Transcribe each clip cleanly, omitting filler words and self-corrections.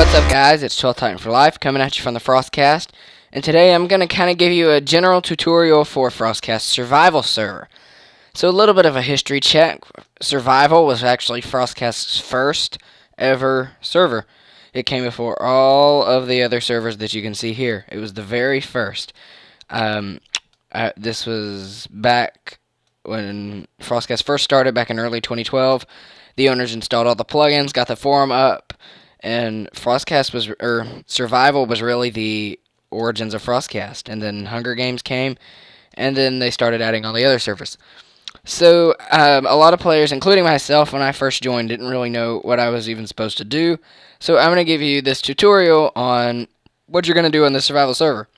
What's up, guys? It's 12 Titan for Life coming at you from the Frostcast, and today I'm going to kind of give you a general tutorial for Frostcast Survival Server. So a little bit of a history check. Survival was actually Frostcast's first ever server. It came before all of the other servers that you can see here. It was the very first. This was back when Frostcast first started back in early 2012. The owners installed all the plugins, got the forum up, and Survival was really the origins of Frostcast. And then Hunger Games came, and then they started adding all the other servers. So a lot of players, including myself, when I first joined, didn't really know what I was even supposed to do. So I'm going to give you this tutorial on what you're going to do on the survival server.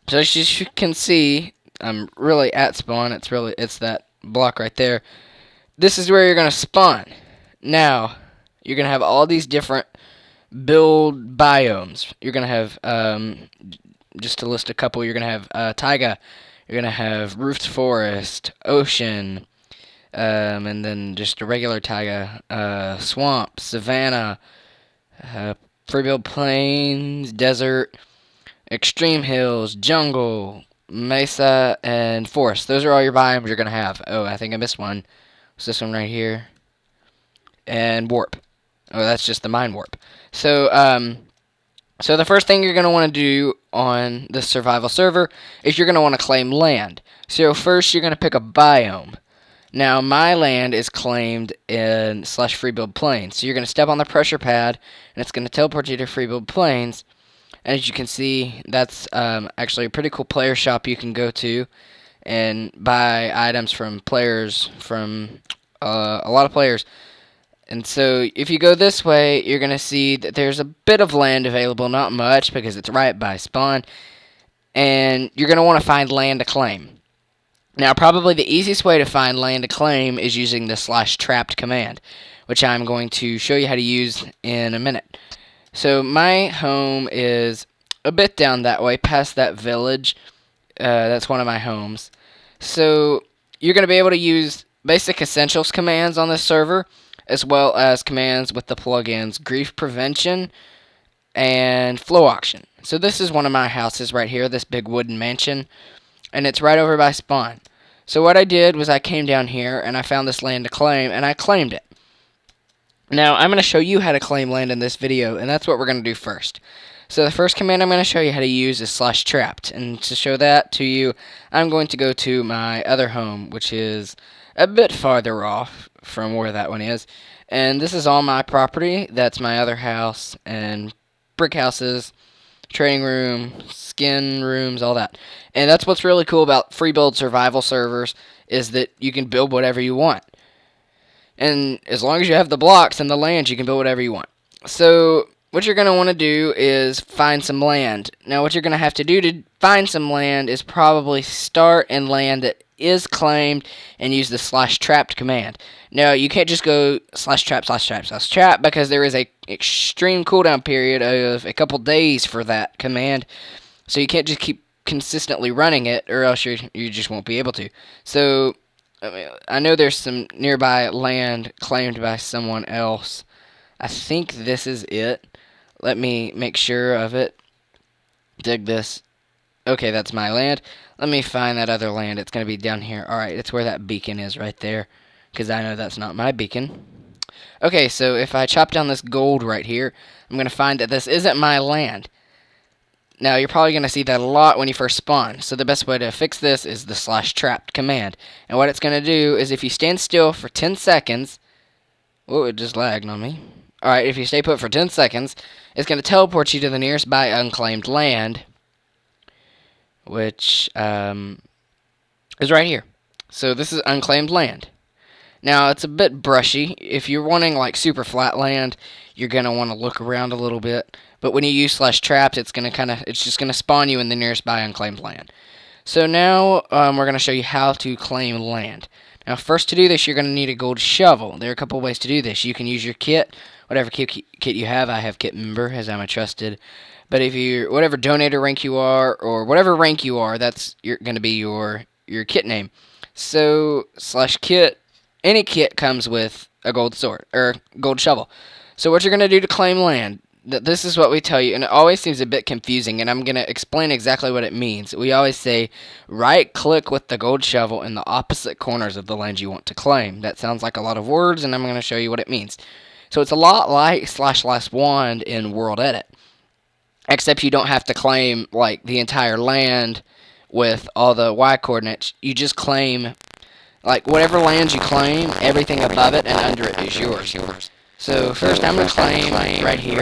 So as you can see, I'm really at spawn. It's that block right there. This is where you're going to spawn. Now, you're going to have all these different build biomes. You're going to have, just to list a couple, you're going to have taiga. You're going to have roofed forest, ocean, and then just a regular taiga, swamp, savanna, free-build plains, desert, extreme hills, jungle, mesa, and forest. Those are all your biomes you're going to have. Oh, I think I missed one. What's this one right here? And warp. Oh, that's just the mine warp. So the first thing you're going to want to do on the survival server is you're going to want to claim land. So first you're going to pick a biome. Now my land is claimed in /freebuild plains. So you're going to step on the pressure pad and it's going to teleport you to freebuild plains. And as you can see, that's actually a pretty cool player shop you can go to and buy items from players, from a lot of players. And so if you go this way, you're going to see that there's a bit of land available, not much because it's right by spawn. And you're going to want to find land to claim. Now, probably the easiest way to find land to claim is using the /trapped command, which I'm going to show you how to use in a minute. So my home is a bit down that way, past that village. That's one of my homes. So you're going to be able to use basic essentials commands on this server, as well as commands with the plugins Grief Prevention and Flow Auction. So this is one of my houses right here, this big wooden mansion, and it's right over by spawn. So what I did was I came down here and I found this land to claim, and I claimed it. Now I'm going to show you how to claim land in this video, and that's what we're going to do first. So the first command I'm going to show you how to use is /trapped, and to show that to you, I'm going to go to my other home, which is a bit farther off from where that one is. And this is all my property. That's my other house, and brick houses, trading room, skin rooms, all that. And that's what's really cool about free build survival servers, is that you can build whatever you want. And as long as you have the blocks and the land, you can build whatever you want. So what you're going to want to do is find some land. Now what you're going to have to do to find some land is probably start in land that is claimed and use the /trapped command. Now you can't just go /trap because there is a extreme cooldown period of a couple days for that command. So you can't just keep consistently running it, or else you just won't be able to. So I know there's some nearby land claimed by someone else. I think this is it. Let me make sure of it. Dig this. Okay, that's my land. Let me find that other land. It's going to be down here. Alright, it's where that beacon is right there, because I know that's not my beacon. Okay, so if I chop down this gold right here, I'm going to find that this isn't my land. Now, you're probably going to see that a lot when you first spawn, so the best way to fix this is the /trapped command. And what it's going to do is if you stand still for 10 seconds... Whoa, it just lagged on me. Alright, if you stay put for 10 seconds, it's going to teleport you to the nearest by unclaimed land, which is right here. So this is unclaimed land. Now, it's a bit brushy. If you're wanting like super flat land, you're going to want to look around a little bit. But when you use /trapped, it's just going to spawn you in the nearest by unclaimed land. So now we're going to show you how to claim land. Now, first to do this, you're going to need a gold shovel. There are a couple ways to do this. You can use your kit, whatever kit you have. I have kit member, as I'm a trusted. But if you're whatever donator rank you are, or whatever rank you are, that's going to be your kit name. So /kit, any kit comes with a gold sword or gold shovel. So what you're going to do to claim land, This is what we tell you, and it always seems a bit confusing, and I'm going to explain exactly what it means. We always say, right-click with the gold shovel in the opposite corners of the land you want to claim. That sounds like a lot of words, and I'm going to show you what it means. So it's a lot like // wand in World Edit, except you don't have to claim like the entire land with all the Y coordinates. You just claim like whatever lands you claim, everything above it and under it is yours. So first I'm going to claim right here.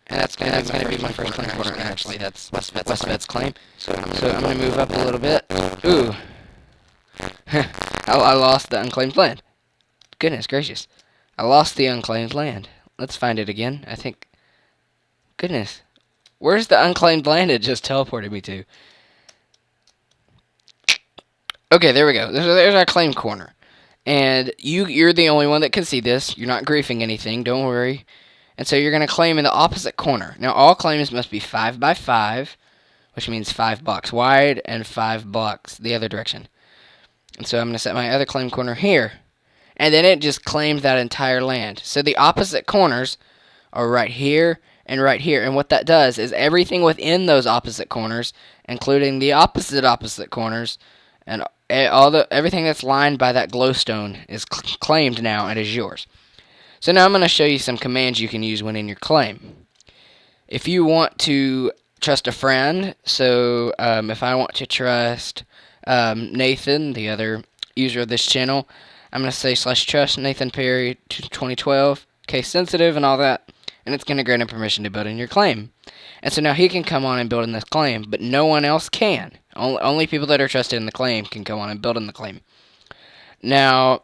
And that's going to be my first claim corner. Actually, that's Westved's claim. So I'm going to move up a little bit. Ooh. I lost the unclaimed land. Goodness gracious. I lost the unclaimed land. Let's find it again. I think... Goodness. Where's the unclaimed land it just teleported me to? Okay, there we go. There's our claim corner. And you're the only one that can see this. You're not griefing anything. Don't worry. And so you're going to claim in the opposite corner. Now, all claims must be 5 by 5, which means 5 blocks wide and 5 blocks the other direction. And so I'm going to set my other claim corner here. And then it just claimed that entire land. So the opposite corners are right here and right here. And what that does is everything within those opposite corners, including the opposite corners, and everything that's lined by that glowstone is claimed now and is yours. So now I'm going to show you some commands you can use when in your claim. If you want to trust a friend, so if I want to trust Nathan, the other user of this channel, I'm going to say /trust Nathan Perry 2012, case sensitive and all that, and it's going to grant him permission to build in your claim. And so now he can come on and build in this claim, but no one else can. Only people that are trusted in the claim can go on and build in the claim. Now,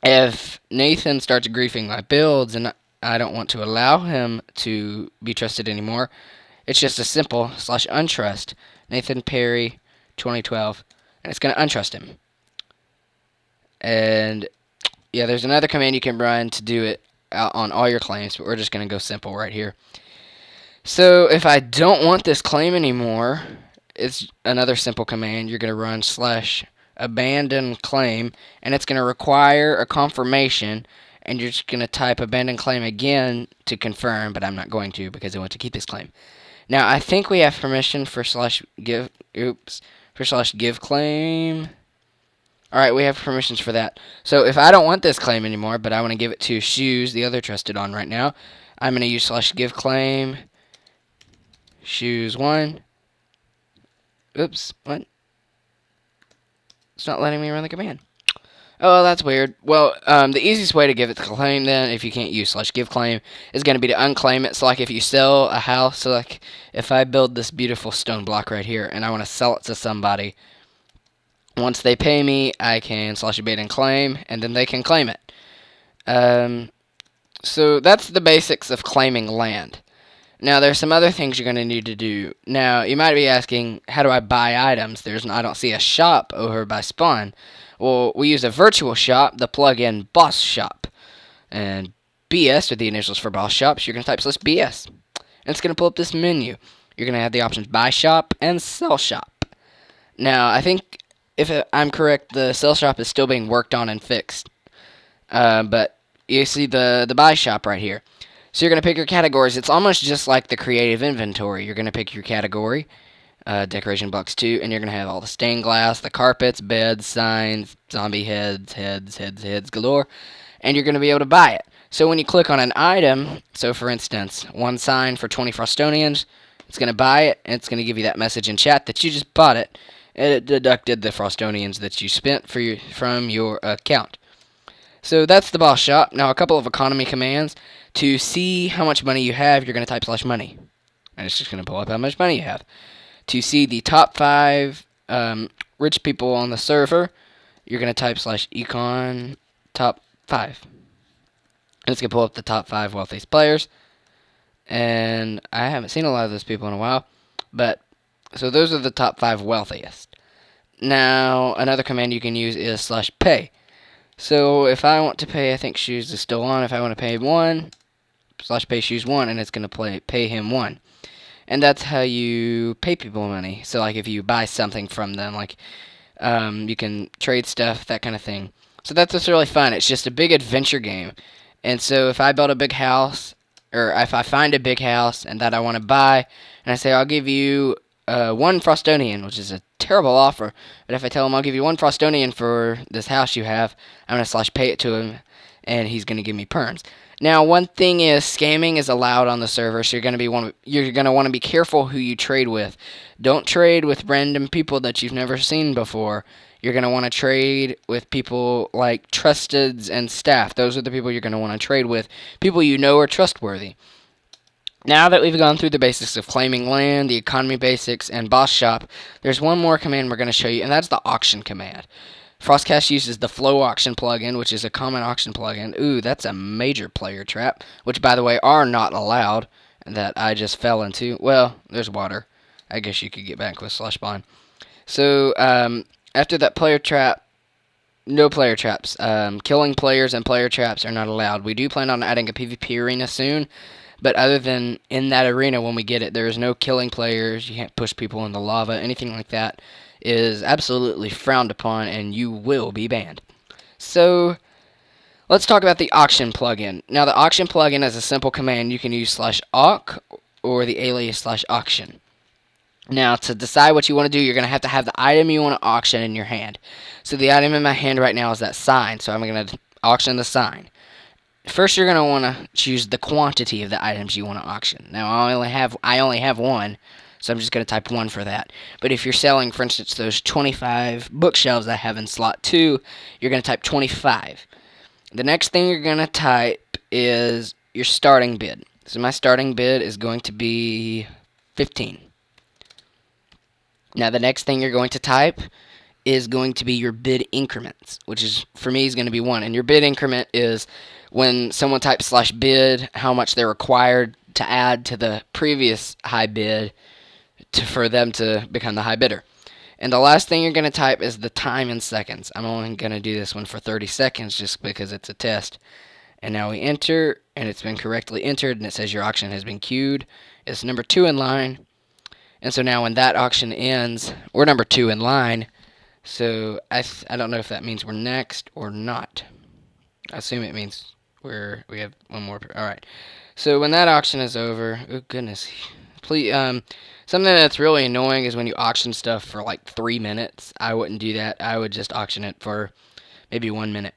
if Nathan starts griefing my builds and I don't want to allow him to be trusted anymore, it's just a simple /untrust Nathan Perry 2012, and it's going to untrust him. And yeah, there's another command you can run to do it out on all your claims, but we're just going to go simple right here. So if I don't want this claim anymore, it's another simple command. You're going to run /abandon claim, and it's going to require a confirmation, and you're just going to type abandon claim again to confirm, but I'm not going to because I want to keep this claim. Now I think we have permission for /give claim. Alright, we have permissions for that. So if I don't want this claim anymore, but I want to give it to Shoes, the other trusted on right now, I'm going to use /give claim Shoes1. Oops, what? It's not letting me run the command. Oh, that's weird. Well, the easiest way to give it the claim then, if you can't use /give claim, is going to be to unclaim it. So like if you sell a house, so like if I build this beautiful stone block right here and I want to sell it to somebody, once they pay me, I can /abandon claim, and then they can claim it. So that's the basics of claiming land. Now, there's some other things you're going to need to do. Now, you might be asking, how do I buy items? I don't see a shop over by spawn. Well, we use a virtual shop, the plugin Boss Shop. And BS are the initials for Boss Shops. You're going to type /BS. And it's going to pull up this menu. You're going to have the options Buy Shop and Sell Shop. Now, I think, if I'm correct, the Sell Shop is still being worked on and fixed. But you see the Buy Shop right here. So you're going to pick your categories. It's almost just like the creative inventory. You're going to pick your category, decoration blocks 2, and you're going to have all the stained glass, the carpets, beds, signs, zombie heads galore, and you're going to be able to buy it. So when you click on an item, so for instance, one sign for 20 Frostonians, it's going to buy it, and it's going to give you that message in chat that you just bought it, and it deducted the Frostonians that you spent from your account. So that's the Boss Shop. Now a couple of economy commands. To see how much money you have, you're going to type /money. And it's just going to pull up how much money you have. To see the top 5 rich people on the server, you're going to type /econ top 5. And it's going to pull up the top 5 wealthiest players. And I haven't seen a lot of those people in a while. But, so those are the top 5 wealthiest. Now, another command you can use is /pay. So if I want to pay, I think Shoes is still on. If I want to pay 1, /pay Shoes 1, and it's going to pay him 1. And that's how you pay people money. So like if you buy something from them, like you can trade stuff, that kind of thing. So that's what's really fun. It's just a big adventure game. And so if I build a big house, or if I find a big house and that I want to buy, and I say I'll give you one Frostonian, which is a terrible offer, but if I tell him I'll give you one Frostonian for this house you have, I'm gonna slash pay it to him, and he's gonna give me perms. Now, one thing is scamming is allowed on the server, so you're gonna want to be careful who you trade with. Don't trade with random people that you've never seen before. You're going to want to trade with people like trusteds and staff. Those are the people you're going to want to trade with. People you know are trustworthy. Now that we've gone through the basics of claiming land, the economy basics, and boss shop, there's one more command we're going to show you, and that's the auction command. Frostcast uses the flow auction plugin, which is a common auction plugin. Ooh, that's a major player trap, which, by the way, are not allowed, and that I just fell into. Well, there's water. I guess you could get back with slush spawn. So, after that player trap, no player traps. Killing players and player traps are not allowed. We do plan on adding a PvP arena soon, but other than in that arena when we get it, there is no killing players. You can't push people in the lava. Anything like that is absolutely frowned upon, and you will be banned. So, let's talk about the auction plugin. Now, the auction plugin is a simple command. You can use /auc or the alias /auction. Now, to decide what you want to do, you're going to have the item you want to auction in your hand. So the item in my hand right now is that sign, so I'm going to auction the sign. First, you're going to want to choose the quantity of the items you want to auction. Now, I only have one, so I'm just going to type 1 for that. But if you're selling, for instance, those 25 bookshelves I have in slot 2, you're going to type 25. The next thing you're going to type is your starting bid. So my starting bid is going to be 15. Now, the next thing you're going to type is going to be your bid increments, which is, for me, is going to be 1. And your bid increment is when someone types /bid, how much they're required to add to the previous high bid for them to become the high bidder. And the last thing you're going to type is the time in seconds. I'm only going to do this one for 30 seconds just because it's a test. And now we enter, and it's been correctly entered, and it says your auction has been queued. It's number 2 in line. And so now when that auction ends, we're number 2 in line. So I don't know if that means we're next or not. I assume it means we have one more. All right. So when that auction is over, oh goodness, please. Something that's really annoying is when you auction stuff for like 3 minutes. I wouldn't do that. I would just auction it for maybe 1 minute.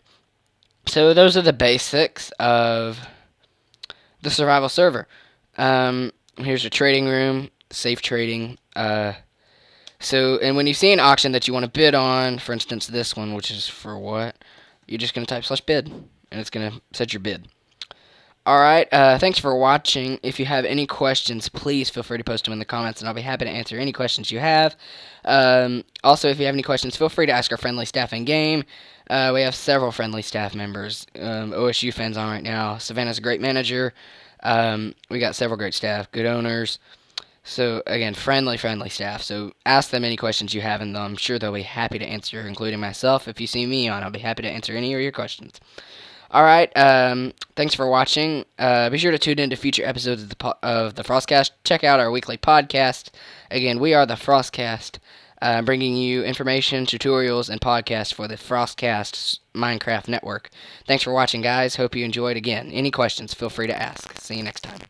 So those are the basics of the survival server. Here's your trading room. Safe trading. And when you see an auction that you want to bid on, for instance this one, which is for what, you're just going to type /bid, and it's going to set your bid. Alright, thanks for watching. If you have any questions, please feel free to post them in the comments, and I'll be happy to answer any questions you have. Also, if you have any questions, feel free to ask our friendly staff in-game. We have several friendly staff members. OSU fans on right now. Savannah's a great manager. We got several great staff, good owners. So, again, friendly staff. So, ask them any questions you have, and I'm sure they'll be happy to answer, including myself. If you see me on, I'll be happy to answer any of your questions. Alright, thanks for watching. Be sure to tune in to future episodes of the Frostcast. Check out our weekly podcast. Again, we are the Frostcast, bringing you information, tutorials, and podcasts for the Frostcast Minecraft network. Thanks for watching, guys. Hope you enjoyed. Again, any questions, feel free to ask. See you next time.